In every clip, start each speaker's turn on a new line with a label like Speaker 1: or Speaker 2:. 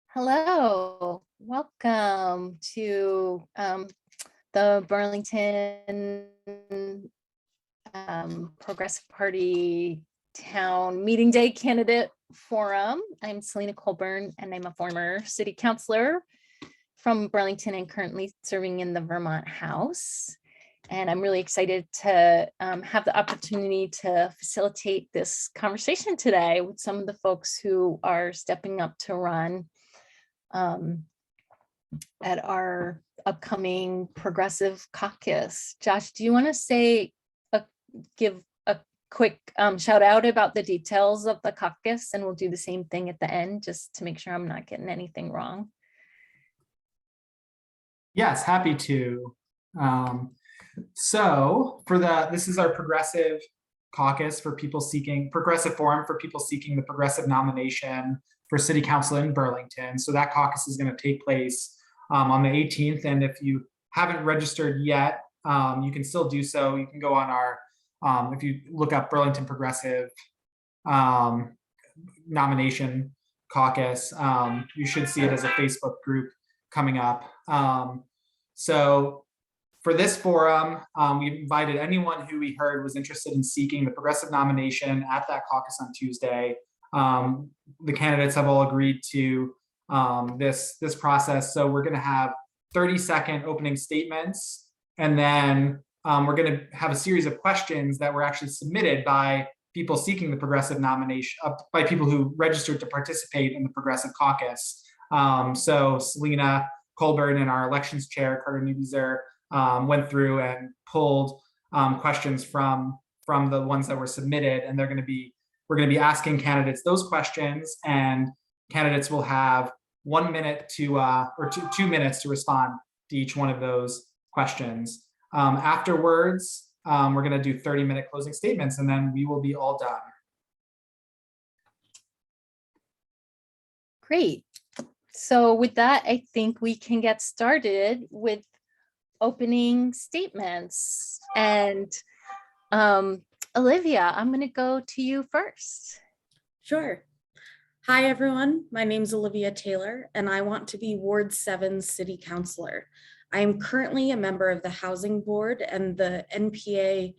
Speaker 1: Hello, welcome to the Burlington Progressive Party Town Meeting Day Candidate Forum. I'm Selena Colburn, and I'm a former city councilor from Burlington and currently serving in the Vermont House. And I'm really excited to have the opportunity to facilitate this conversation today with some of the folks who are stepping up to run at our upcoming Progressive Caucus. Josh, do you want to give a quick shout out about the details of the caucus, and we'll do the same thing at the end just to make sure I'm not getting anything wrong?
Speaker 2: Yes, happy to. So this is our Progressive Caucus for people seeking, Progressive Forum for people seeking the Progressive nomination for City Council in Burlington. So that caucus is going to take place on the 18th. And if you haven't registered yet, you can still do so. You can go on our, if you look up Burlington Progressive nomination caucus, you should see it as a Facebook group coming up. So for this forum, we invited anyone who we heard was interested in seeking the Progressive nomination at that caucus on Tuesday. The candidates have all agreed to this process. So we're going to have 30-second opening statements, and then we're going to have a series of questions that were actually submitted by people seeking the Progressive nomination, by people who registered to participate in the Progressive Caucus. So Selena Colburn and our elections chair, Carter Newbezer, went through and pulled questions from the ones that were submitted, and we're going to be asking candidates those questions, and candidates will have 1 minute to or 2 minutes to respond to each one of those questions. Afterwards, we're going to do 30-minute closing statements, and then we will be all done.
Speaker 1: Great. So with that, I think we can get started with opening statements. And Olivia, I'm going to go to you first.
Speaker 3: Sure. Hi, everyone. My name is Olivia Taylor, and I want to be Ward 7 City Councilor. I am currently a member of the Housing Board and the NPA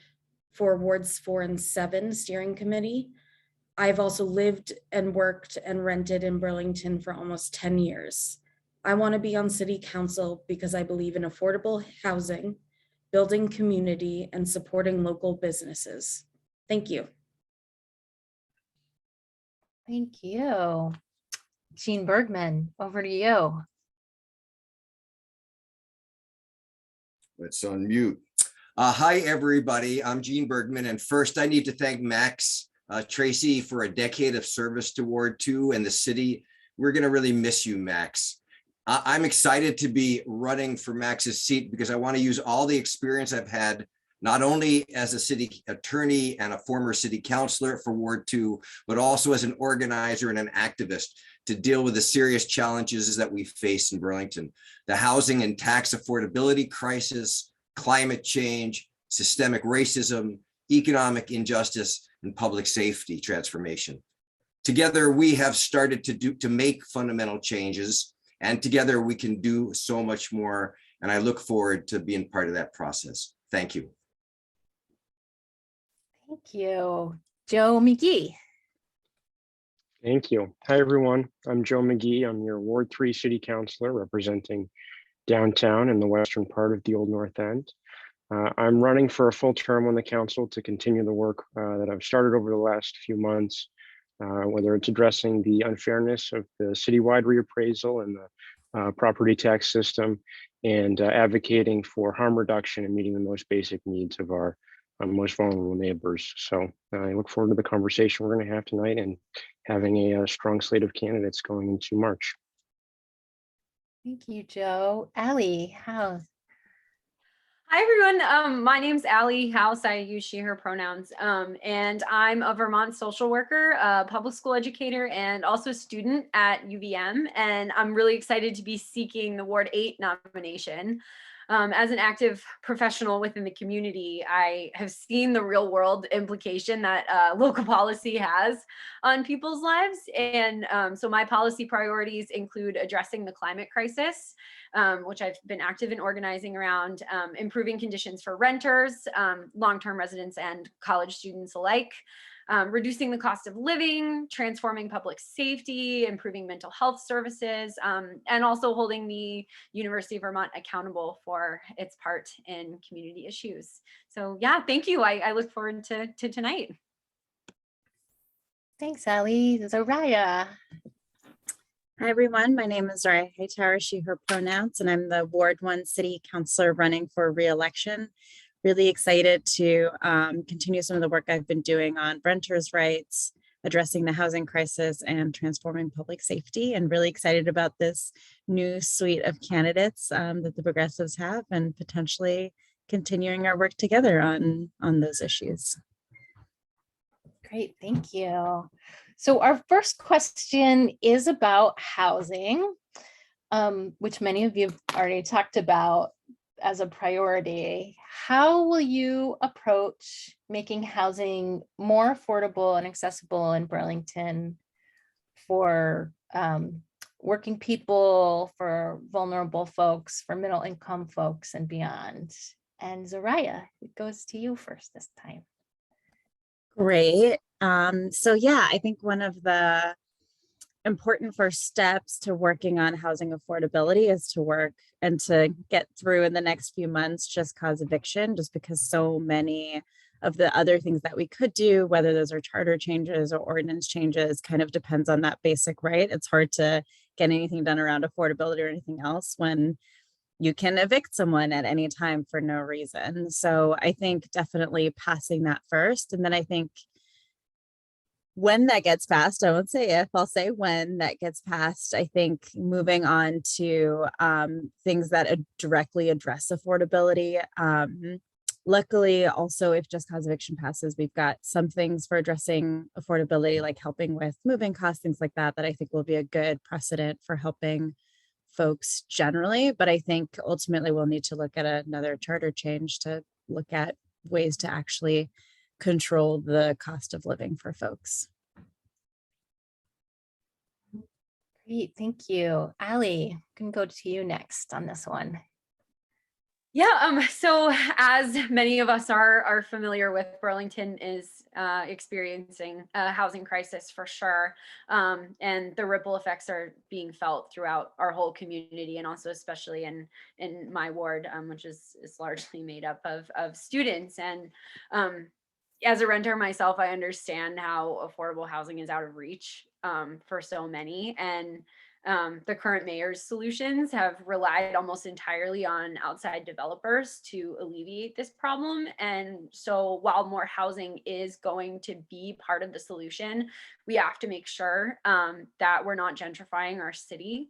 Speaker 3: for Wards 4 and 7 Steering Committee. I've also lived and worked and rented in Burlington for almost 10 years. I want to be on City Council because I believe in affordable housing, building community, and supporting local businesses. Thank you.
Speaker 1: Thank you. Jean Bergman, over to you.
Speaker 4: Let's unmute. Hi, everybody. I'm Jean Bergman. And first, I need to thank Max Tracy for a decade of service to Ward 2 and the city. We're going to really miss you, Max. I'm excited to be running for Max's seat because I want to use all the experience I've had, not only as a city attorney and a former city councilor for Ward 2, but also as an organizer and an activist to deal with the serious challenges that we face in Burlington. The housing and tax affordability crisis, climate change, systemic racism, economic injustice, and public safety transformation. Together, we have started to make fundamental changes, and together we can do so much more. And I look forward to being part of that process. Thank you.
Speaker 1: Thank you. Joe McGee.
Speaker 5: Thank you. Hi, everyone. I'm Joe McGee. I'm your Ward 3 City Councilor representing downtown and the western part of the Old North End. I'm running for a full term on the council to continue the work that I've started over the last few months, whether it's addressing the unfairness of the citywide reappraisal and the property tax system, and advocating for harm reduction and meeting the most basic needs of our most vulnerable neighbors. So I look forward to the conversation we're going to have tonight and having a strong slate of candidates going into March.
Speaker 1: Thank you, Joe. Allie, how?
Speaker 6: Hi, everyone. My name's Allie House. I use she, her pronouns. And I'm a Vermont social worker, a public school educator, and also a student at UVM. And I'm really excited to be seeking the Ward 8 nomination. As an active professional within the community, I have seen the real world implication that local policy has on people's lives. And so my policy priorities include addressing the climate crisis, which I've been active in organizing around, improving conditions for renters, long-term residents and college students alike, reducing the cost of living, transforming public safety, improving mental health services, and also holding the University of Vermont accountable for its part in community issues. So yeah, thank you. I look forward to tonight.
Speaker 1: Thanks, Allie. Zoraya.
Speaker 7: Hi, everyone. My name is Zara Hightower, she, her pronouns, and I'm the Ward 1 City Councilor running for re-election. Really excited to continue some of the work I've been doing on renters' rights, addressing the housing crisis, and transforming public safety, and really excited about this new suite of candidates that the Progressives have, and potentially continuing our work together on those issues.
Speaker 1: Great, thank you. So our first question is about housing, which many of you have already talked about as a priority. How will you approach making housing more affordable and accessible in Burlington for working people, for vulnerable folks, for middle income folks and beyond? And Zoraya, it goes to you first this time.
Speaker 7: Great. So yeah, I think one of the important first steps to working on housing affordability is to work and to get through in the next few months just cause eviction, just because so many of the other things that we could do, whether those are charter changes or ordinance changes, kind of depends on that basic right. It's hard to get anything done around affordability or anything else when you can evict someone at any time for no reason. So I think definitely passing that first. And then I think when that gets passed, I won't say if, I'll say when that gets passed, I think moving on to things that directly address affordability. Luckily, also, if just cause eviction passes, we've got some things for addressing affordability, like helping with moving costs, things like that, that I think will be a good precedent for helping folks generally. But I think ultimately we'll need to look at another charter change to look at ways to actually control the cost of living for folks.
Speaker 1: Great, thank you. Allie, I can go to you next on this one.
Speaker 6: Yeah, so as many of us are familiar with, Burlington is experiencing a housing crisis for sure. And the ripple effects are being felt throughout our whole community, and also especially in my ward, which is largely made up of students. And as a renter myself, I understand how affordable housing is out of reach for so many. And the current mayor's solutions have relied almost entirely on outside developers to alleviate this problem. And so while more housing is going to be part of the solution, we have to make sure that we're not gentrifying our city,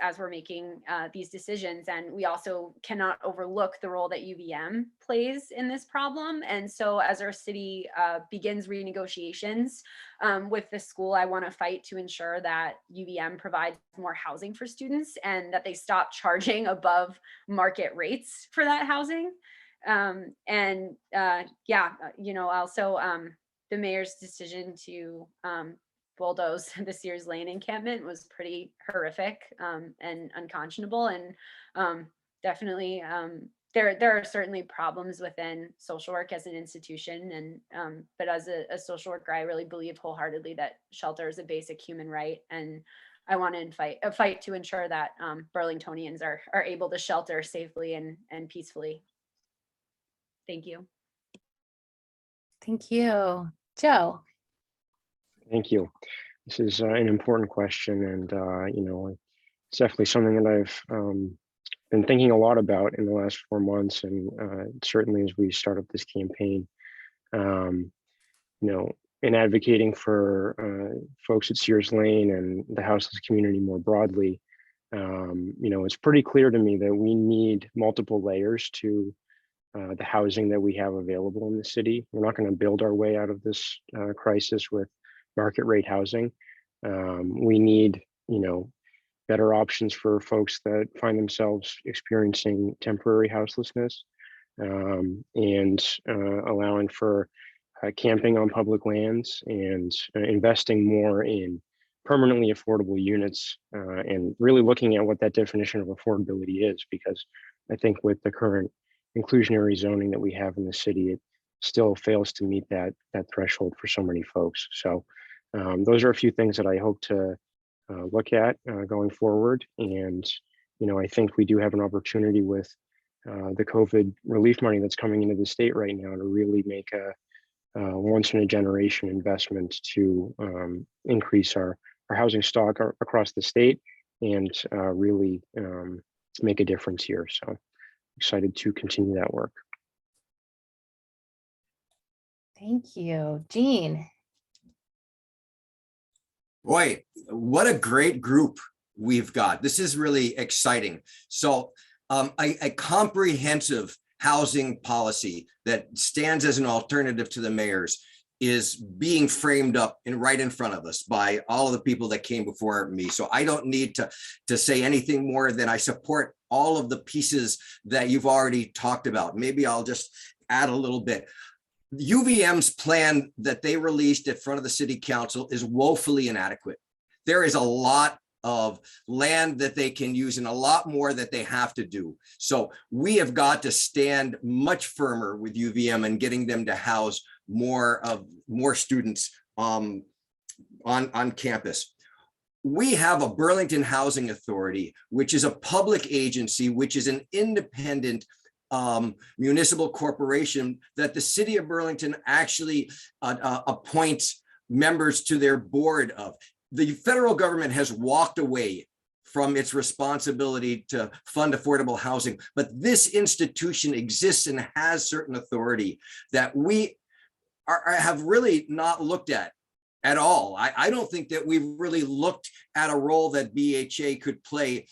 Speaker 6: as we're making these decisions. And we also cannot overlook the role that UVM plays in this problem. And so as our city begins renegotiations with the school, I want to fight to ensure that UVM provides more housing for students and that they stop charging above market rates for that housing. Also the mayor's decision to bulldoze the Sears Lane encampment was pretty horrific and unconscionable. And definitely there are certainly problems within social work as an institution. And but as a social worker, I really believe wholeheartedly that shelter is a basic human right. And I want to fight to ensure that Burlingtonians are able to shelter safely and peacefully. Thank you.
Speaker 1: Thank you. Joe.
Speaker 5: Thank you. This is an important question, and it's definitely something that I've been thinking a lot about in the last 4 months, and certainly as we start up this campaign. In advocating for folks at Sears Lane and the houseless community more broadly, it's pretty clear to me that we need multiple layers to the housing that we have available in the city. We're not going to build our way out of this crisis with market rate housing. We need, better options for folks that find themselves experiencing temporary houselessness, and allowing for camping on public lands, and investing more in permanently affordable units, and really looking at what that definition of affordability is, because I think with the current inclusionary zoning that we have in the city, it still fails to meet that threshold for so many folks. So those are a few things that I hope to look at going forward. And, I think we do have an opportunity with the COVID relief money that's coming into the state right now to really make a once in a generation investment to increase our housing stock across the state, and really make a difference here. So excited to continue that work.
Speaker 1: Thank you. Jean.
Speaker 4: Boy, what a great group we've got. This is really exciting. So a comprehensive housing policy that stands as an alternative to the mayor's is being framed up right in front of us by all of the people that came before me. So I don't need to say anything more than I support all of the pieces that you've already talked about. Maybe I'll just add a little bit. UVM's plan that they released in front of the city council is woefully inadequate. There is a lot of land that they can use and a lot more that they have to do. So we have got to stand much firmer with UVM and getting them to house more students on campus. We have a Burlington Housing Authority, which is a public agency, which is an independent municipal corporation that the city of Burlington actually appoints members to their board of. The federal government has walked away from its responsibility to fund affordable housing, but this institution exists and has certain authority that we have really not looked at all. I don't think that we've really looked at a role that BHA could play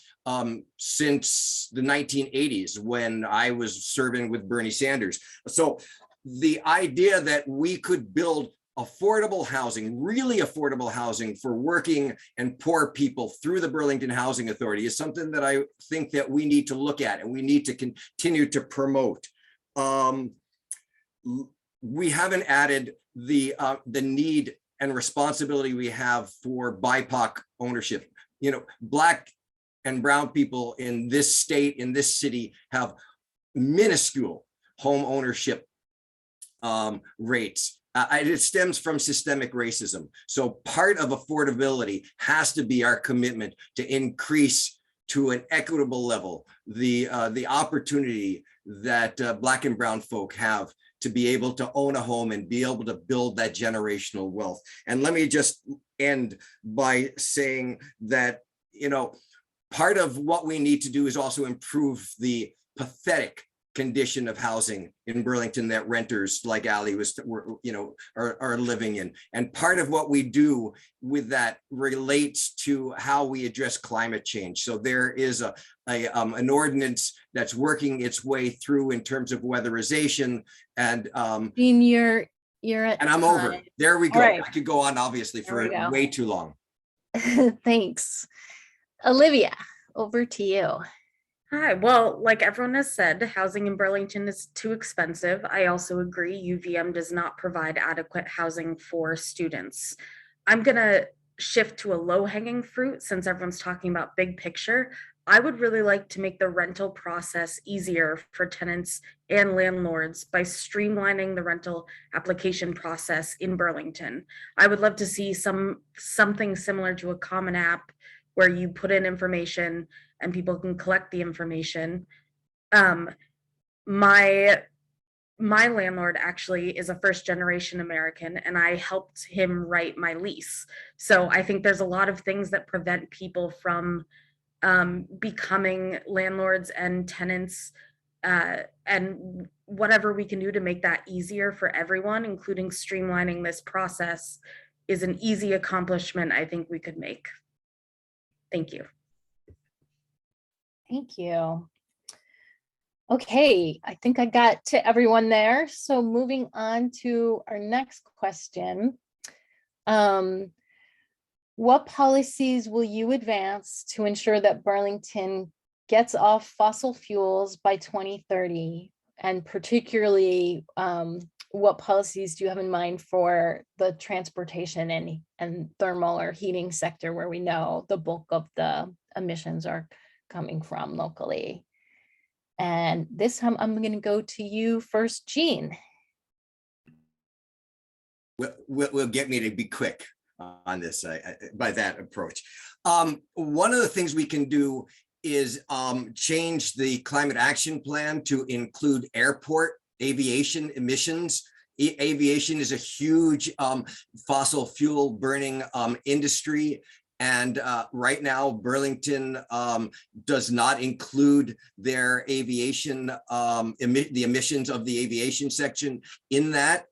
Speaker 4: since the 1980s when I was serving with Bernie Sanders. So the idea that we could build affordable housing, really affordable housing for working and poor people through the Burlington Housing Authority is something that I think that we need to look at and we need to continue to promote. We haven't added the need and responsibility we have for BIPOC ownership. Black and brown people in this state, in this city, have minuscule home ownership rates. It stems from systemic racism. So part of affordability has to be our commitment to increase to an equitable level the opportunity that Black and brown folk have to be able to own a home and be able to build that generational wealth. And let me just end by saying that, part of what we need to do is also improve the pathetic condition of housing in Burlington that renters like Ali are living in. And part of what we do with that relates to how we address climate change. So there is an ordinance that's working its way through in terms of weatherization and
Speaker 1: Jean, you're at
Speaker 4: and I'm over.
Speaker 1: time.
Speaker 4: There we go.
Speaker 1: Right.
Speaker 4: I could go on obviously for way too long.
Speaker 1: Thanks. Olivia, over to you.
Speaker 3: Hi, well, like everyone has said, housing in Burlington is too expensive. I also agree UVM does not provide adequate housing for students. I'm gonna shift to a low-hanging fruit since everyone's talking about big picture. I would really like to make the rental process easier for tenants and landlords by streamlining the rental application process in Burlington. I would love to see something similar to a common app where you put in information and people can collect the information. My landlord actually is a first-generation American, and I helped him write my lease. So I think there's a lot of things that prevent people from becoming landlords and tenants, and whatever we can do to make that easier for everyone, including streamlining this process, is an easy accomplishment I think we could make. Thank you.
Speaker 1: Thank you. Okay, I think I got to everyone there. So moving on to our next question. What policies will you advance to ensure that Burlington gets off fossil fuels by 2030? And particularly, what policies do you have in mind for the transportation and thermal or heating sector, where we know the bulk of the emissions are coming from locally? And this time I'm going to go to you first, Jean.
Speaker 4: Will get me to be quick on this by that approach. One of the things we can do is change the climate action plan to include airport aviation emissions. Aviation is a huge fossil fuel burning industry. And right now, Burlington does not include their aviation, the emissions of the aviation section in that.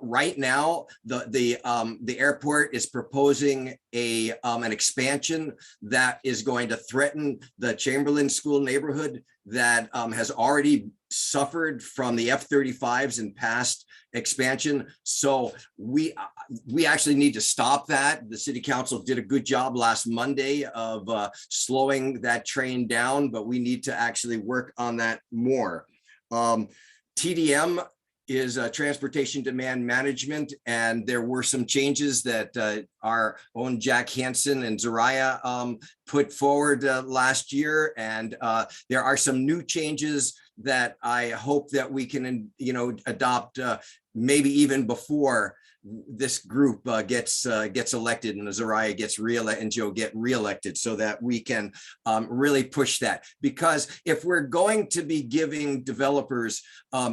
Speaker 4: Right now, the airport is proposing an expansion that is going to threaten the Chamberlain School neighborhood that has already suffered from the F-35s and past expansion. So we actually need to stop that. The city council did a good job last Monday of slowing that train down, but we need to actually work on that more. TDM is transportation demand management, and there were some changes that our own Jack Hansen and Zariah put forward last year, and there are some new changes that I hope that we can, adopt maybe even before this group gets elected and Zariah gets reelected and Joe get reelected, so that we can really push that. Because if we're going to be giving developers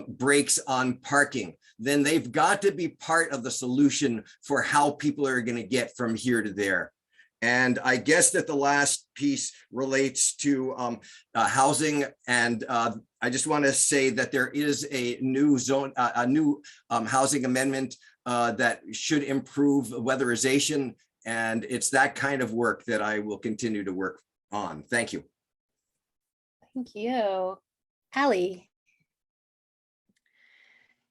Speaker 4: breaks on parking, then they've got to be part of the solution for how people are going to get from here to there. And I guess that the last piece relates to housing, and I just want to say that there is a new housing amendment that should improve weatherization, and it's that kind of work that I will continue to work on. Thank you.
Speaker 1: Thank you. Allie.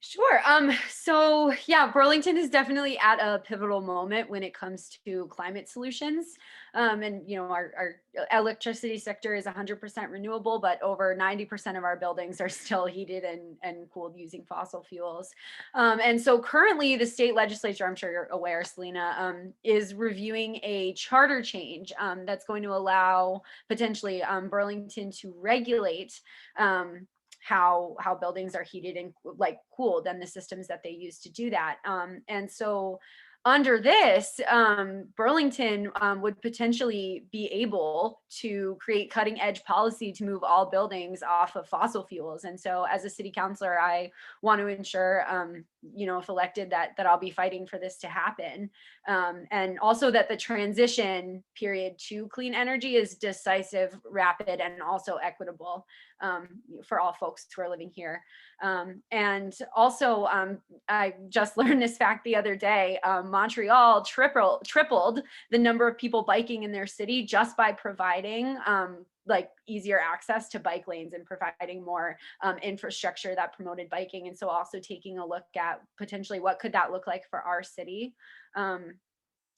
Speaker 6: Sure. So yeah, Burlington is definitely at a pivotal moment when it comes to climate solutions. And our electricity sector is 100% renewable, but over 90% of our buildings are still heated and cooled using fossil fuels. And so currently the state legislature, I'm sure you're aware, Selena, is reviewing a charter change that's going to allow potentially Burlington to regulate how buildings are heated and cooled and the systems that they use to do that. And so under this, Burlington would potentially be able to create cutting edge policy to move all buildings off of fossil fuels. And so as a city councilor, I want to ensure, if elected, that I'll be fighting for this to happen. And also that the transition period to clean energy is decisive, rapid, and also equitable for all folks who are living here. And also, I just learned this fact the other day. Montreal tripled the number of people biking in their city just by providing easier access to bike lanes and providing more infrastructure that promoted biking. And so also taking a look at potentially what could that look like for our city.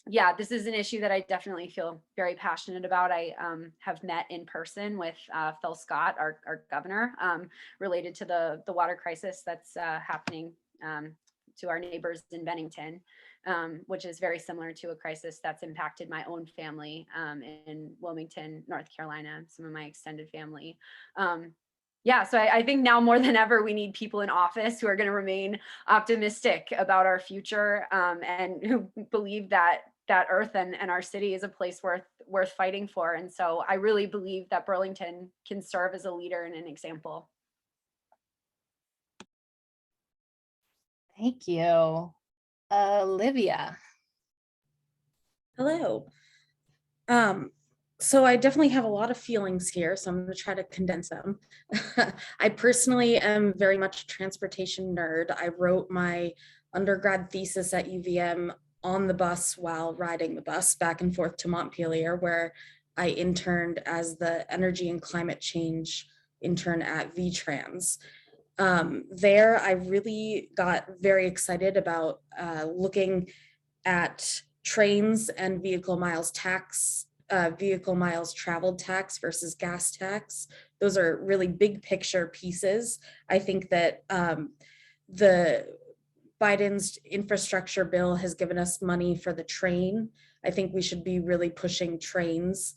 Speaker 6: Yeah, this is an issue that I definitely feel very passionate about. I have met in person with Phil Scott, our governor, related to the water crisis that's happening to our neighbors in Bennington, which is very similar to a crisis that's impacted my own family in Wilmington, North Carolina, some of my extended family. Yeah, so I think now more than ever, we need people in office who are going to remain optimistic about our future and who believe that Earth and our city is a place worth fighting for. And so I really believe that Burlington can serve as a leader and an example.
Speaker 1: Thank you. Olivia.
Speaker 3: Hello. So I definitely have a lot of feelings here, so I'm going to try to condense them. I personally am very much a transportation nerd. I wrote my undergrad thesis at UVM on the bus while riding the bus back and forth to Montpelier, where I interned as the energy and climate change intern at VTrans. There, I really got very excited about looking at trains and vehicle miles tax, vehicle miles traveled tax versus gas tax. Those are really big picture pieces. I think that the Biden's infrastructure bill has given us money for the train. I think we should be really pushing trains.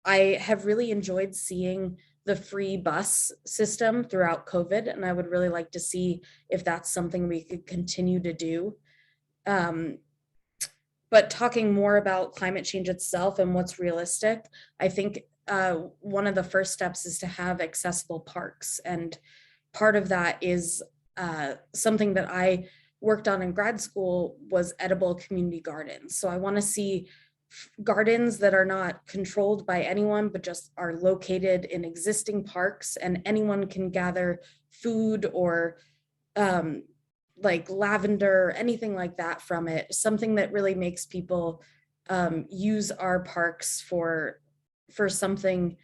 Speaker 3: I have really enjoyed seeing the free bus system throughout COVID, and I would really like to see if that's something we could continue to do. But talking more about climate change itself and what's realistic, I think one of the first steps is to have accessible parks. And part of that is something that I worked on in grad school was edible community gardens. So I want to see gardens that are not controlled by anyone, but just are located in existing parks, and anyone can gather food or like lavender, anything like that from it. Something that really makes people use our parks for something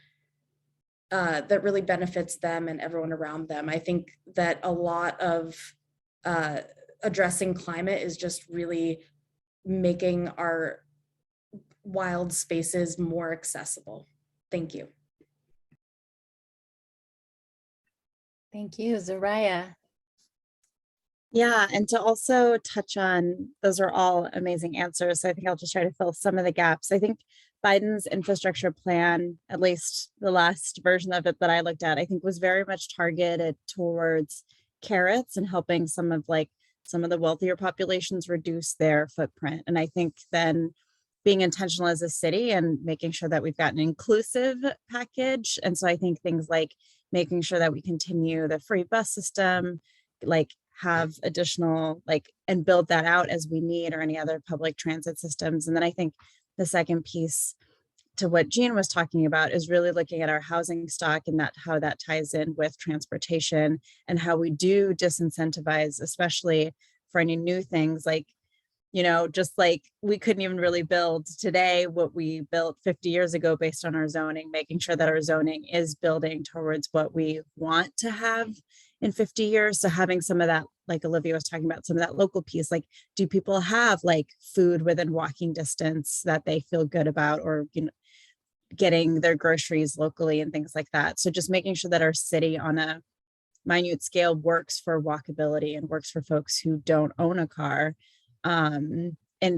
Speaker 3: that really benefits them and everyone around them. I think that a lot of addressing climate is just really making our wild spaces more accessible. Thank you.
Speaker 1: Thank you, Zariah.
Speaker 7: Yeah, and to also touch on, those are all amazing answers. So I think I'll just try to fill some of the gaps. I think Biden's infrastructure plan, at least the last version of it that I looked at, I think was very much targeted towards carrots and helping some of the wealthier populations reduce their footprint. And I think then being intentional as a city and making sure that we've got an inclusive package. And so I think things like making sure that we continue the free bus system, like have additional, and build that out as we need, or any other public transit systems. And then I think the second piece to what Jean was talking about is really looking at our housing stock and how that ties in with transportation, and how we do disincentivize, especially for any new things, just like we couldn't even really build today what we built 50 years ago based on our zoning, making sure that our zoning is building towards what we want to have in 50 years. So having some of that, like Olivia was talking about, some of that local piece, do people have food within walking distance that they feel good about, or, getting their groceries locally and things like that. So just making sure that our city on a minute scale works for walkability and works for folks who don't own a car. And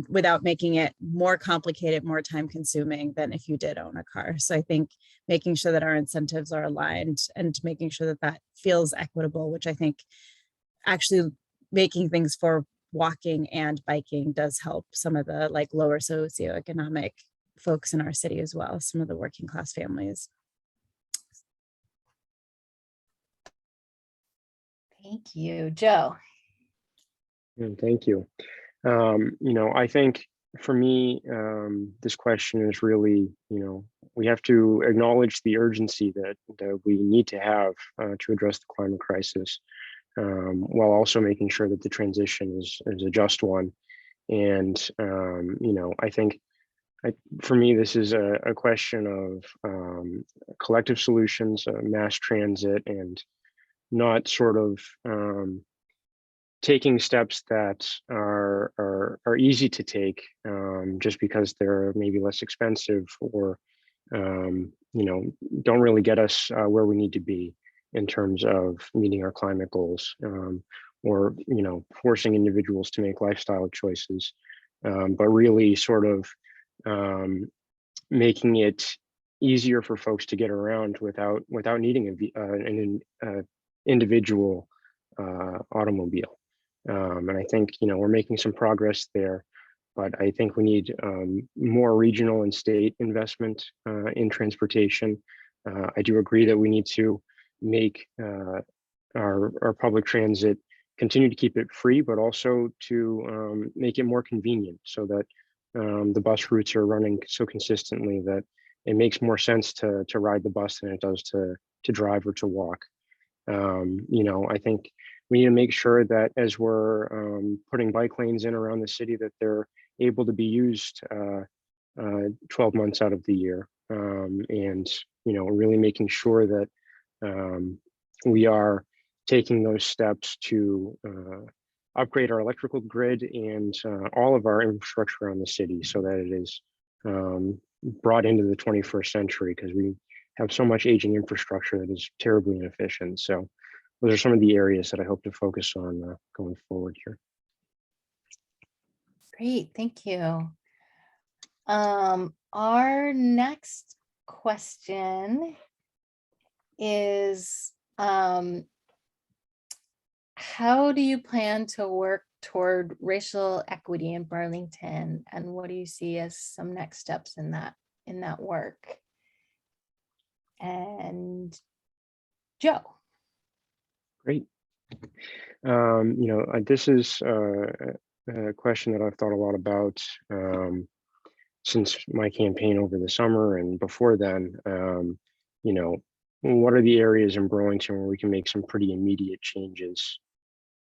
Speaker 7: without making it more complicated, more time consuming than if you did own a car. So I think making sure that our incentives are aligned and making sure that that feels equitable, which I think actually making things for walking and biking does help some of the lower socioeconomic folks in our city as well, some of the working class families.
Speaker 1: Thank you, Joe.
Speaker 5: Thank you. I think for me, this question is really, we have to acknowledge the urgency that we need to have to address the climate crisis, while also making sure that the transition is a just one. And, I think for me, this is a question of collective solutions, mass transit, and not sort of taking steps that are easy to take just because they're maybe less expensive, or don't really get us where we need to be in terms of meeting our climate goals, or forcing individuals to make lifestyle choices, but really sort of making it easier for folks to get around without needing an individual automobile. And I think, we're making some progress there, but I think we need more regional and state investment in transportation. I do agree that we need to make our public transit, continue to keep it free, but also to make it more convenient, so that the bus routes are running so consistently that it makes more sense to ride the bus than it does to drive or to walk. I think we need to make sure that as we're putting bike lanes in around the city, that they're able to be used 12 months out of the year, and really making sure that we are taking those steps to upgrade our electrical grid and all of our infrastructure around the city so that it is brought into the 21st century, because we have so much aging infrastructure that is terribly inefficient. So those are some of the areas that I hope to focus on going forward here.
Speaker 1: Great, thank you. Our next question is, how do you plan to work toward racial equity in Burlington, and what do you see as some next steps in that work? And Joe.
Speaker 5: Great. This is a question that I've thought a lot about since my campaign over the summer and before then. What are the areas in Burlington where we can make some pretty immediate changes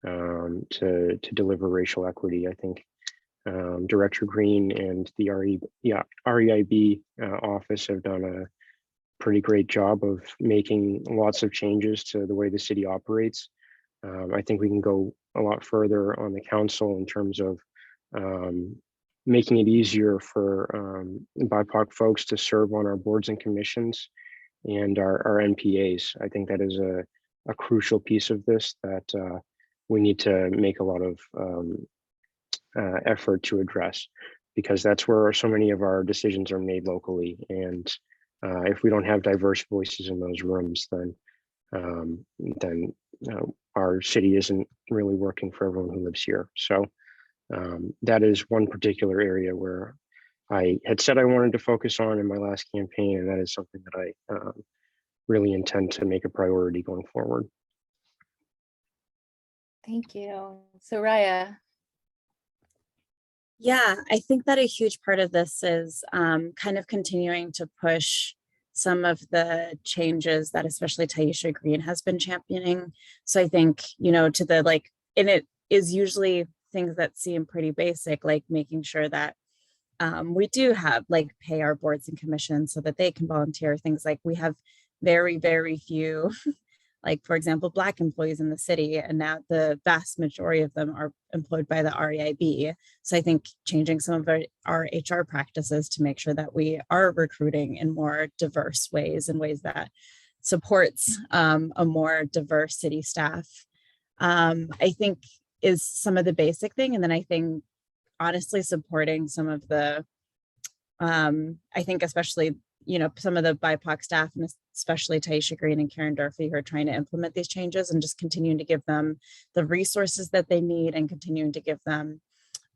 Speaker 5: to deliver racial equity? I think Director Green and the REIB office have done a pretty great job of making lots of changes to the way the city operates. I think we can go a lot further on the council in terms of making it easier for BIPOC folks to serve on our boards and commissions and our NPAs. I think that is a crucial piece of this that we need to make a lot of effort to address, because that's where so many of our decisions are made locally. And if we don't have diverse voices in those rooms, then our city isn't really working for everyone who lives here. So that is one particular area where I had said I wanted to focus on in my last campaign, and that is something that I really intend to make a priority going forward.
Speaker 1: Thank you. Soraya.
Speaker 7: Yeah, I think that a huge part of this is kind of continuing to push some of the changes that especially Taisha Green has been championing. So I think, to the and it is usually things that seem pretty basic, like making sure that we do have pay our boards and commissions so that they can volunteer. Things like we have very, very few, for example, Black employees in the city, and now the vast majority of them are employed by the REIB. So I think changing some of our HR practices to make sure that we are recruiting in more diverse ways, in ways that supports a more diverse city staff, I think is some of the basic thing. And then I think honestly supporting some of the, I think especially, some of the BIPOC staff, and especially Taisha Green and Karen Durfee, who are trying to implement these changes, and just continuing to give them the resources that they need, and continuing to give them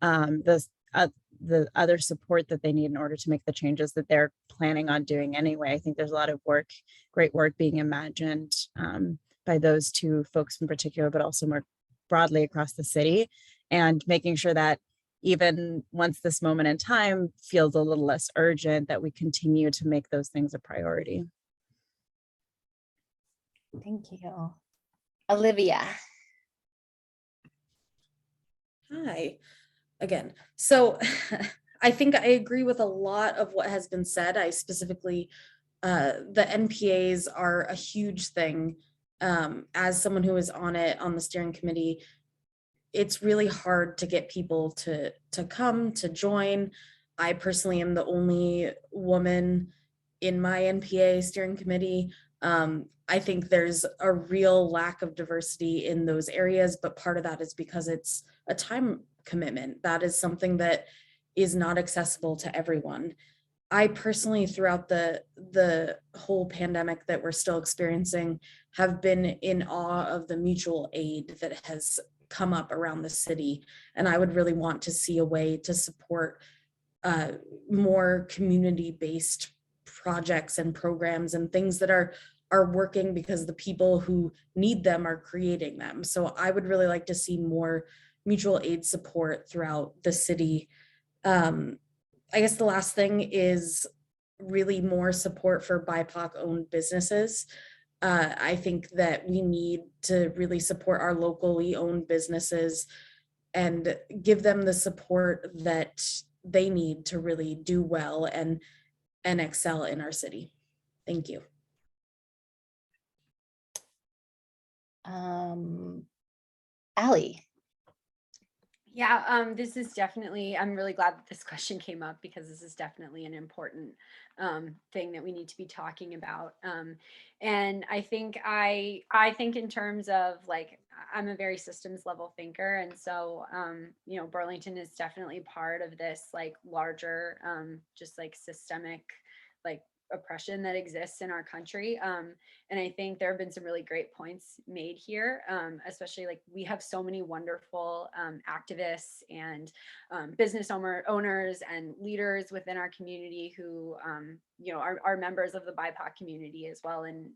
Speaker 7: the other support that they need in order to make the changes that they're planning on doing anyway. I think there's a lot of great work being imagined by those two folks in particular, but also more broadly across the city, and making sure that even once this moment in time feels a little less urgent, that we continue to make those things a priority.
Speaker 1: Thank you. Olivia.
Speaker 3: Hi, again. So I think I agree with a lot of what has been said. I specifically, the NPAs are a huge thing. As someone who is on the steering committee, it's really hard to get people to come, to join. I personally am the only woman in my NPA steering committee. I think there's a real lack of diversity in those areas, but part of that is because it's a time commitment. That is something that is not accessible to everyone. I personally, throughout the whole pandemic that we're still experiencing, have been in awe of the mutual aid that has come up around the city. And I would really want to see a way to support more community-based projects and programs and things that are working because the people who need them are creating them. So I would really like to see more mutual aid support throughout the city. I guess the last thing is really more support for BIPOC-owned businesses. I think that we need to really support our locally owned businesses and give them the support that they need to really do well and excel in our city. Thank you.
Speaker 1: Allie.
Speaker 6: Yeah, this is definitely, I'm really glad that this question came up because this is definitely an important thing that we need to be talking about. And I think in terms of like, I'm a very systems level thinker. And so, you know, Burlington is definitely part of this like larger, just like systemic, like oppression that exists in our country. And I think there have been some really great points made here, especially like we have so many wonderful activists and business owners and leaders within our community who, you know, are members of the BIPOC community as well. And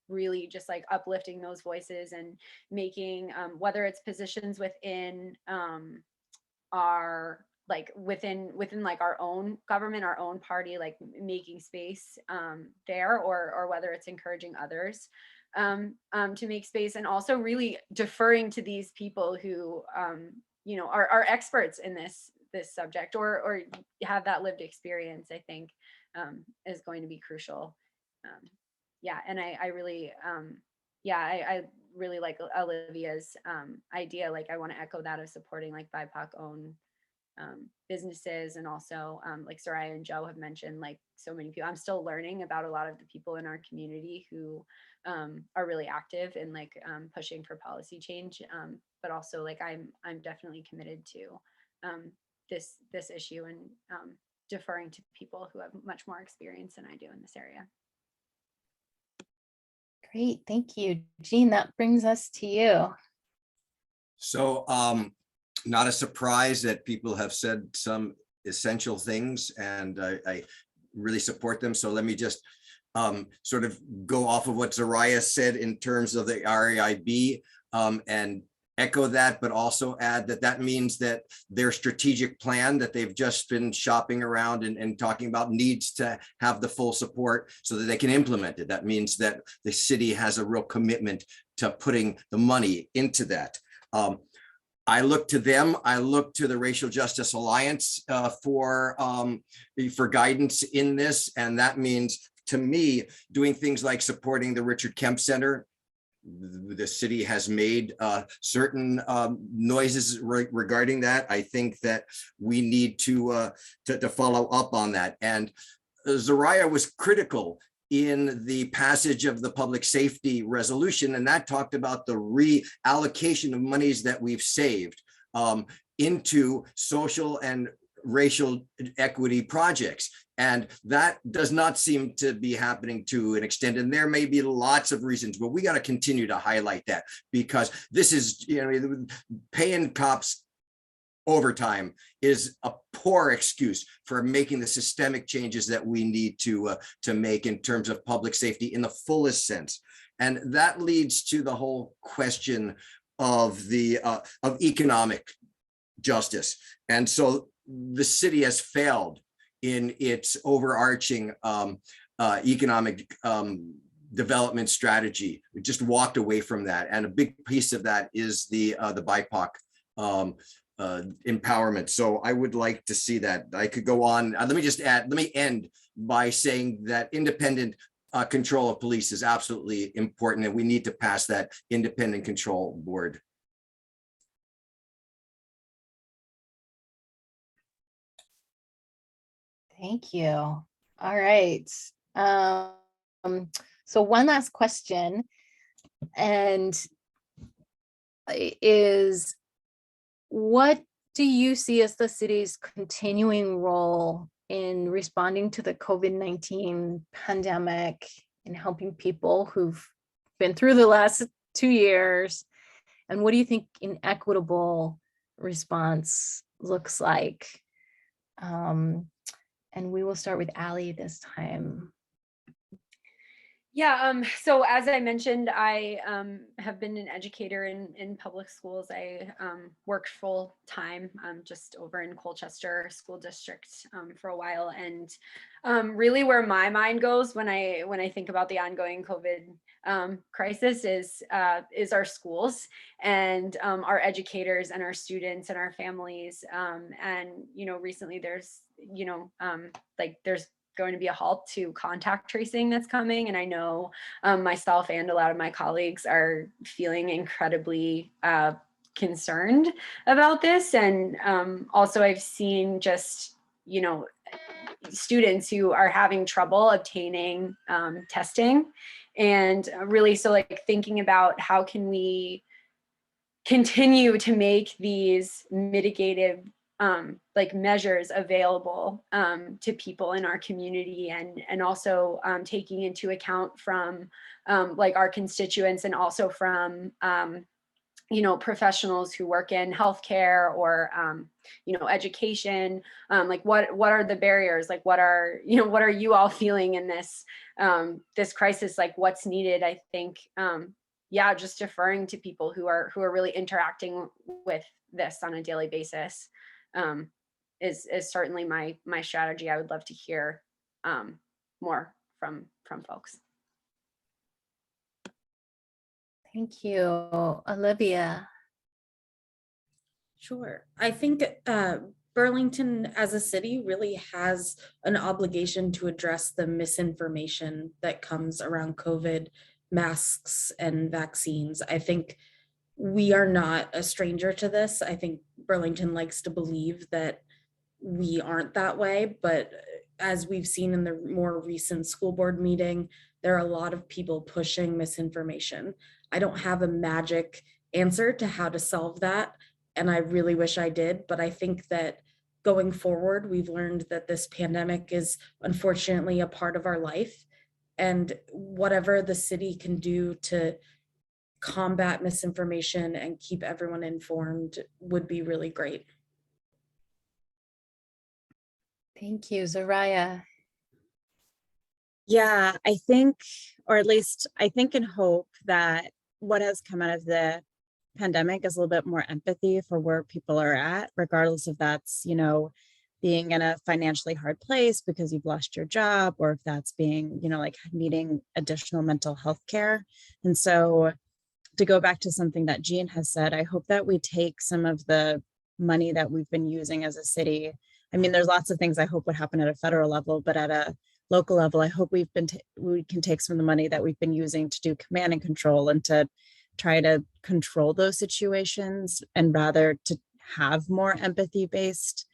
Speaker 6: really just like uplifting those voices and making, whether it's positions within our like within like our own government, our own party, like making space there, or whether it's encouraging others to make space, and also really deferring to these people who you know are experts in this subject, or have that lived experience. I think is going to be crucial. Yeah, and I really yeah, I really like Olivia's idea. Like I want to echo that of supporting like BIPOC owned businesses, and also like Soraya and Joe have mentioned, like so many people. I'm still learning about a lot of the people in our community who are really active in like pushing for policy change. But also like I'm definitely committed to this issue, and deferring to people who have much more experience than I do in this area.
Speaker 1: Great, thank you. Jean, that brings us to you.
Speaker 4: So not a surprise that people have said some essential things, and I really support them. So let me just sort of go off of what Soraya said in terms of the RAIB and echo that, but also add that that means that their strategic plan that they've just been shopping around and talking about needs to have the full support so that they can implement it. That means that the city has a real commitment to putting the money into that. I look to them. I look to the Racial Justice Alliance for guidance in this, and that means, to me, doing things like supporting the Richard Kemp Center. The city has made certain noises regarding that. I think that we need to follow up on that. And Soraya was critical in the passage of the public safety resolution, and that talked about the reallocation of monies that we've saved into social and racial equity projects. And that does not seem to be happening to an extent. And there may be lots of reasons, but we got to continue to highlight that, because this is, you know, paying cops overtime is a poor excuse for making the systemic changes that we need to make in terms of public safety in the fullest sense. And that leads to the whole question of the of economic justice. And so the city has failed in its overarching economic development strategy. We just walked away from that, and a big piece of that is the BIPOC empowerment. So I would like to see that. I could go on. Let me just add. Let me end by saying that independent control of police is absolutely important, and we need to pass that independent control board.
Speaker 1: Thank you. All right. So one last question, and is, what do you see as the city's continuing role in responding to the COVID-19 pandemic and helping people who've been through the last 2 years? And what do you think an equitable response looks like? And we will start with Allie this time.
Speaker 6: Yeah, so as I mentioned, I have been an educator in public schools. I worked full time just over in Colchester School District for a while, and really where my mind goes when I think about the ongoing COVID crisis is our schools and our educators and our students and our families. And you know, recently there's there's going to be a halt to contact tracing that's coming. And I know myself and a lot of my colleagues are feeling incredibly concerned about this. And also I've seen just, students who are having trouble obtaining testing. And really, so like thinking about how can we continue to make these mitigative like measures available to people in our community, and also taking into account from like our constituents, and also from professionals who work in healthcare or education. Like what are the barriers? Like what are you all feeling in this this crisis? Like what's needed? I think yeah, just deferring to people who are really interacting with this on a daily basis is certainly my strategy. I would love to hear more from folks.
Speaker 1: Thank you, Olivia.
Speaker 3: Sure. I think Burlington as a city really has an obligation to address the misinformation that comes around COVID, masks, and vaccines. I think we are not a stranger to this. I think Burlington likes to believe that we aren't that way, but as we've seen in the more recent school board meeting, there are a lot of people pushing misinformation. I don't have a magic answer to how to solve that, and I really wish I did, but I think that going forward, we've learned that this pandemic is unfortunately a part of our life, and whatever the city can do to combat misinformation and keep everyone informed would be really great.
Speaker 1: Thank you, Zariah.
Speaker 7: Yeah, I think, or at least I think and hope that what has come out of the pandemic is a little bit more empathy for where people are at, regardless if that's, being in a financially hard place because you've lost your job, or if that's being, like needing additional mental health care. And so to go back to something that Jean has said, I hope that we take some of the money that we've been using as a city. I mean, there's lots of things I hope would happen at a federal level, but at a local level, I hope we can take some of the money that we've been using to do command and control and to try to control those situations, and rather to have more empathy-based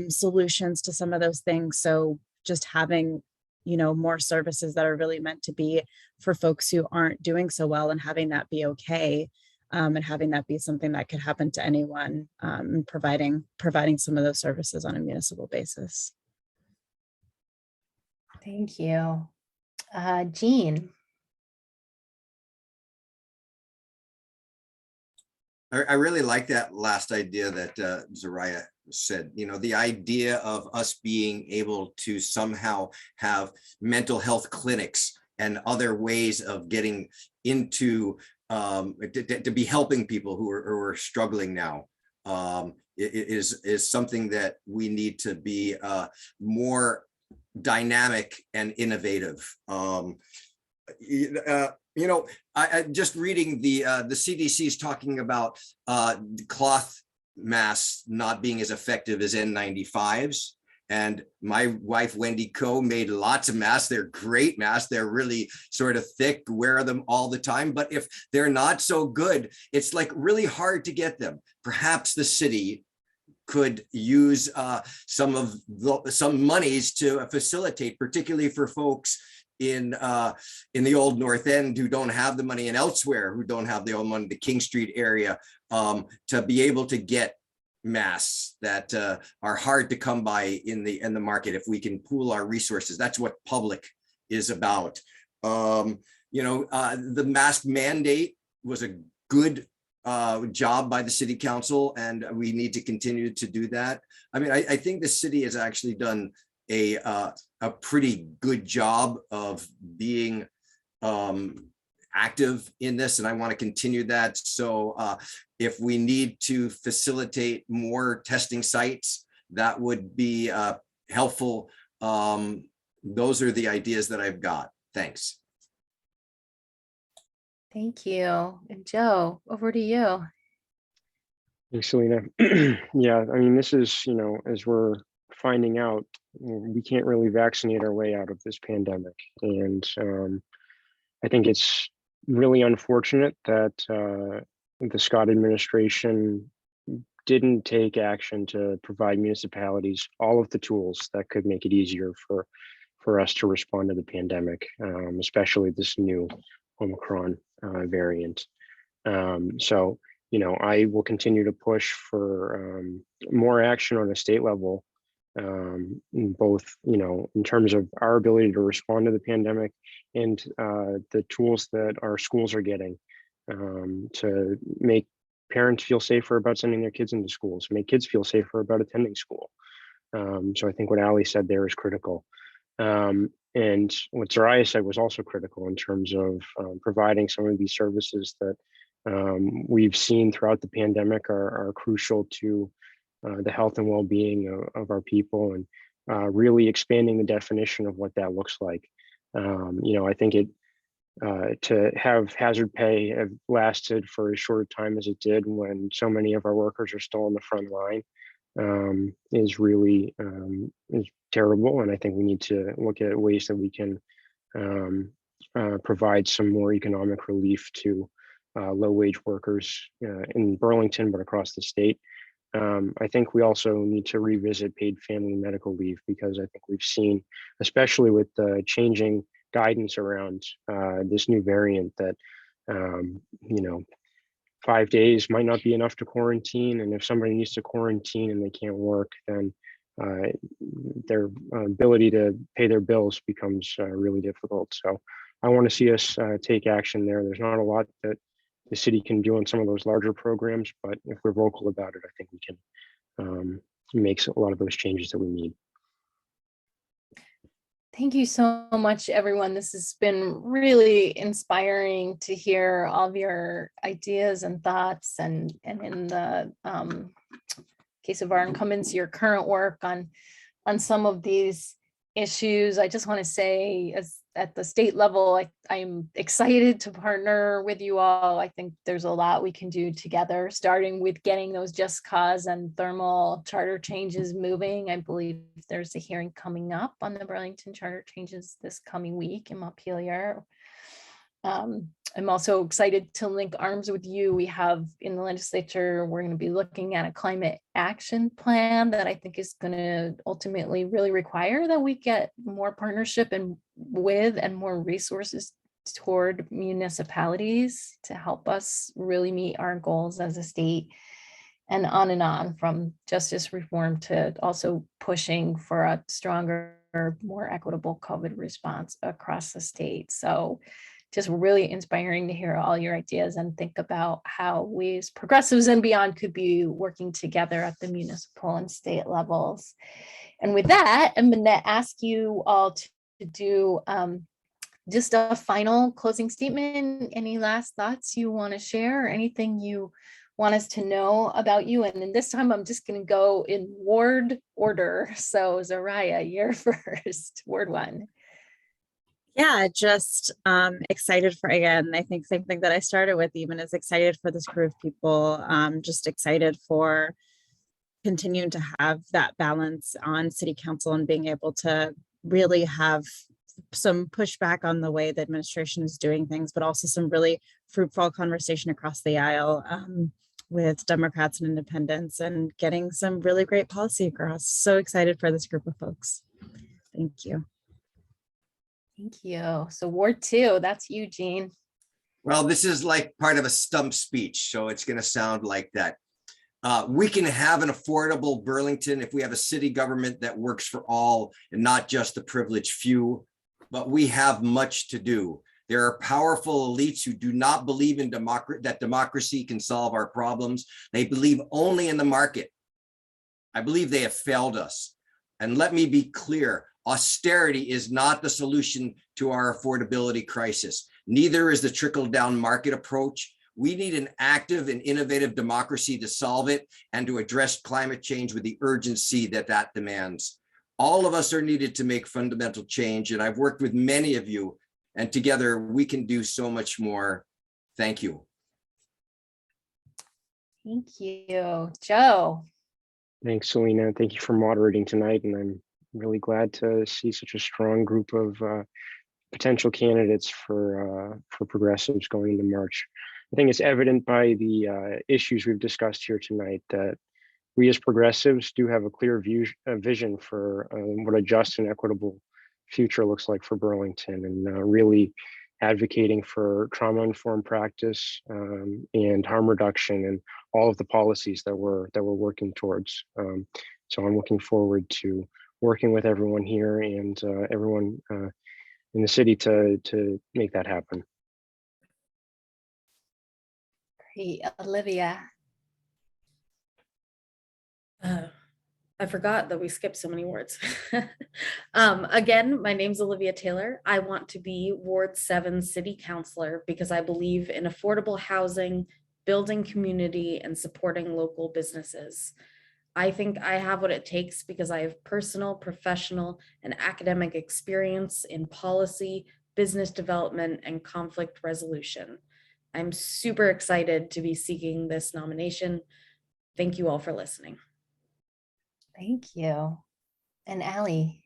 Speaker 7: solutions to some of those things. So just having, more services that are really meant to be for folks who aren't doing so well, and having that be okay, and having that be something that could happen to anyone, and providing some of those services on a municipal basis.
Speaker 1: Thank you. Jean.
Speaker 4: I really like that last idea that Zariah said, the idea of us being able to somehow have mental health clinics and other ways of getting into to be helping people who are struggling now is something that we need to be more dynamic and innovative. I just reading the CDC's talking about cloth masks not being as effective as N95s. And my wife, Wendy Coe, made lots of masks. They're great masks. They're really sort of thick, wear them all the time. But if they're not so good, it's like really hard to get them. Perhaps the city could use some monies to facilitate, particularly for folks in the old North End who don't have the money, and elsewhere who don't have the old money, the King Street area, to be able to get masks that are hard to come by in the market. If we can pool our resources, that's what public is about. The mask mandate was a good job by the city council, and we need to continue to do that. I mean, I think the city has actually done a pretty good job of being active in this, and I want to continue that. So if we need to facilitate more testing sites, that would be helpful. Those are the ideas that I've got. Thanks.
Speaker 1: Thank you. And Joe, over to you.
Speaker 5: Thanks, Selena. Yeah, I mean, this is, as we're finding out, we can't really vaccinate our way out of this pandemic. And I think it's really unfortunate that the Scott administration didn't take action to provide municipalities all of the tools that could make it easier for us to respond to the pandemic, especially this new Omicron variant. So, you know, I will continue to push for more action on a state level, both, you know, in terms of our ability to respond to the pandemic and the tools that our schools are getting to make parents feel safer about sending their kids into schools, make kids feel safer about attending school. So I think what Ali said there is critical. And what Soraya said was also critical in terms of providing some of these services that we've seen throughout the pandemic are crucial to the health and well-being of our people, and really expanding the definition of what that looks like. You know, I think to have hazard pay have lasted for as short a time as it did when so many of our workers are still on the front line is really is terrible. And I think we need to look at ways that we can provide some more economic relief to low-wage workers in Burlington, but across the state. I think we also need to revisit paid family medical leave, because I think we've seen, especially with the changing guidance around this new variant, that you know, 5 days might not be enough to quarantine, and if somebody needs to quarantine and they can't work, then their ability to pay their bills becomes really difficult. So I want to see us take action there. There's not a lot that the city can do on some of those larger programs, but if we're vocal about it, I think we can make a lot of those changes that we need.
Speaker 1: Thank you so much, everyone. This has been really inspiring to hear all of your ideas and thoughts, and in the case of our incumbents, your current work on some of these issues. I just want to say, as at the state level, I'm excited to partner with you all. I think there's a lot we can do together, starting with getting those just cause and thermal charter changes moving. I believe there's a hearing coming up on the Burlington charter changes this coming week in Montpelier. I'm also excited to link arms with you. We have in the legislature, we're going to be looking at a climate action plan that I think is going to ultimately really require that we get more partnership and more resources toward municipalities to help us really meet our goals as a state, and on, from justice reform to also pushing for a stronger, more equitable COVID response across the state. So just really inspiring to hear all your ideas and think about how we as progressives and beyond could be working together at the municipal and state levels. And with that, I'm going to ask you all to do just a final closing statement. Any last thoughts you want to share, or anything you want us to know about you? And then this time I'm just going to go in ward order. So Soraya, you're first, Ward 1.
Speaker 7: Yeah, just excited for, again, I think same thing that I started with, even is excited for this group of people, just excited for continuing to have that balance on city council and being able to really have some pushback on the way the administration is doing things, but also some really fruitful conversation across the aisle with Democrats and independents, and getting some really great policy across. So excited for this group of folks. Thank you.
Speaker 1: Thank you. So Ward 2, that's you, Jean.
Speaker 4: Well, this is like part of a stump speech, so it's going to sound like that. We can have an affordable Burlington if we have a city government that works for all and not just the privileged few, but we have much to do. There are powerful elites who do not believe in that democracy can solve our problems. They believe only in the market. I believe they have failed us. And let me be clear, austerity is not the solution to our affordability crisis. Neither is the trickle-down market approach. We need an active and innovative democracy to solve it and to address climate change with the urgency that demands. All of us are needed to make fundamental change, and I've worked with many of you, and together we can do so much more. Thank you.
Speaker 1: Thank you. Joe.
Speaker 5: Thanks, Selena. Thank you for moderating tonight, and I'm really glad to see such a strong group of potential candidates for progressives going into March. I think it's evident by the issues we've discussed here tonight that we as progressives do have a clear vision for what a just and equitable future looks like for Burlington, and really advocating for trauma-informed practice and harm reduction and all of the policies that we're working towards. So I'm looking forward to working with everyone here and everyone in the city to make that happen.
Speaker 1: Great, Olivia.
Speaker 3: I forgot that we skipped so many words. Again, my name's Olivia Taylor. I want to be Ward 7 City Councilor because I believe in affordable housing, building community, and supporting local businesses. I think I have what it takes because I have personal, professional, and academic experience in policy, business development, and conflict resolution. I'm super excited to be seeking this nomination. Thank you all for listening.
Speaker 1: Thank you. And Allie.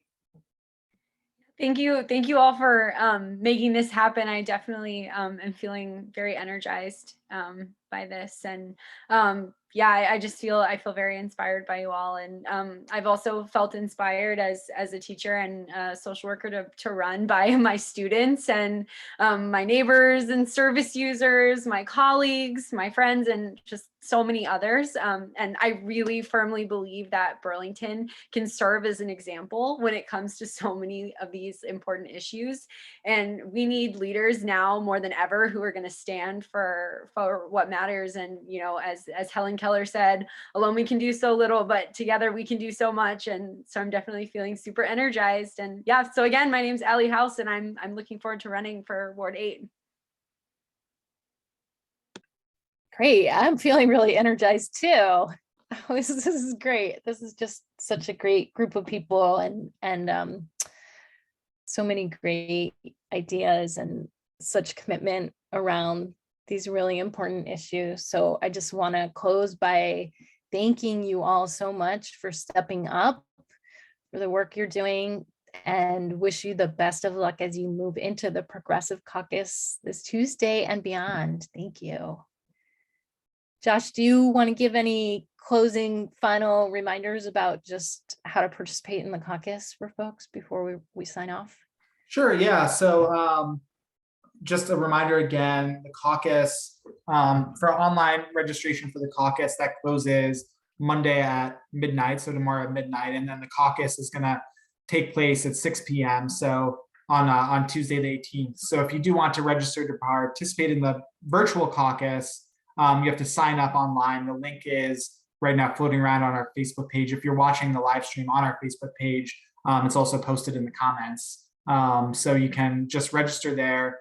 Speaker 6: Thank you all for making this happen. I definitely am feeling very energized by this, and yeah, I feel very inspired by you all, and I've also felt inspired as a teacher and a social worker to run by my students and my neighbors and service users, my colleagues, my friends, and just so many others. And I really firmly believe that Burlington can serve as an example when it comes to so many of these important issues. And we need leaders now more than ever who are going to stand for what matters. And, you know, as Helen Keller said, alone we can do so little, but together we can do so much. And so I'm definitely feeling super energized. And yeah, so again, my name's Allie House, and I'm looking forward to running for Ward 8.
Speaker 1: Great. I'm feeling really energized too. This is great. This is just such a great group of people, and so many great ideas and such commitment around these really important issues. So I just want to close by thanking you all so much for stepping up, for the work you're doing, and wish you the best of luck as you move into the Progressive Caucus this Tuesday and beyond. Thank you. Josh, do you want to give any closing final reminders about just how to participate in the caucus for folks before we sign off?
Speaker 2: Sure, yeah. So just a reminder again, the caucus, for online registration for the caucus, that closes Monday at midnight, so tomorrow at midnight, and then the caucus is going to take place at 6 p.m. So on Tuesday the 18th. So if you do want to register to participate in the virtual caucus, you have to sign up online. The link is right now floating around on our Facebook page. If you're watching the live stream on our Facebook page, it's also posted in the comments. So you can just register there.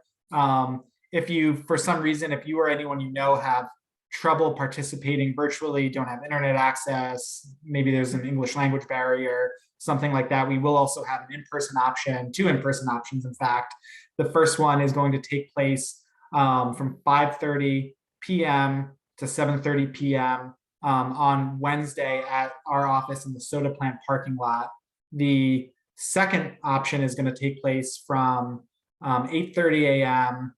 Speaker 2: If you, for some reason, if you or anyone you know have trouble participating virtually, don't have internet access, maybe there's an English language barrier, something like that, we will also have an in-person option, 2 in-person options, in fact. The first one is going to take place from 5:30 p.m. to 7:30 p.m. On Wednesday at our office in the soda plant parking lot. The second option is going to take place from 8:30 a.m.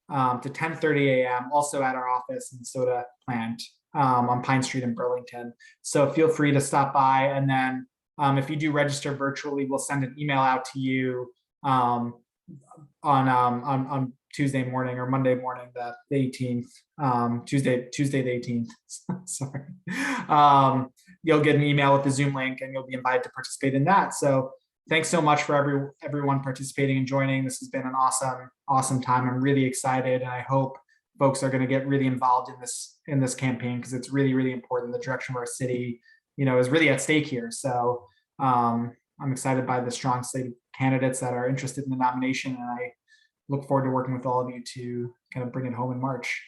Speaker 2: To 10:30 a.m. also at our office in the soda plant on Pine Street in Burlington. So feel free to stop by, and then if you do register virtually, we'll send an email out to you on Tuesday morning or Monday morning, the 18th, Tuesday the 18th. Sorry. You'll get an email with the Zoom link, and you'll be invited to participate in that. So thanks so much for everyone participating and joining. This has been an awesome time. I'm really excited, and I hope folks are going to get really involved in this campaign, because it's really, really important. The direction of our city, is really at stake here. So I'm excited by the strong slate of candidates that are interested in the nomination, and I look forward to working with all of you to kind of bring it home in March.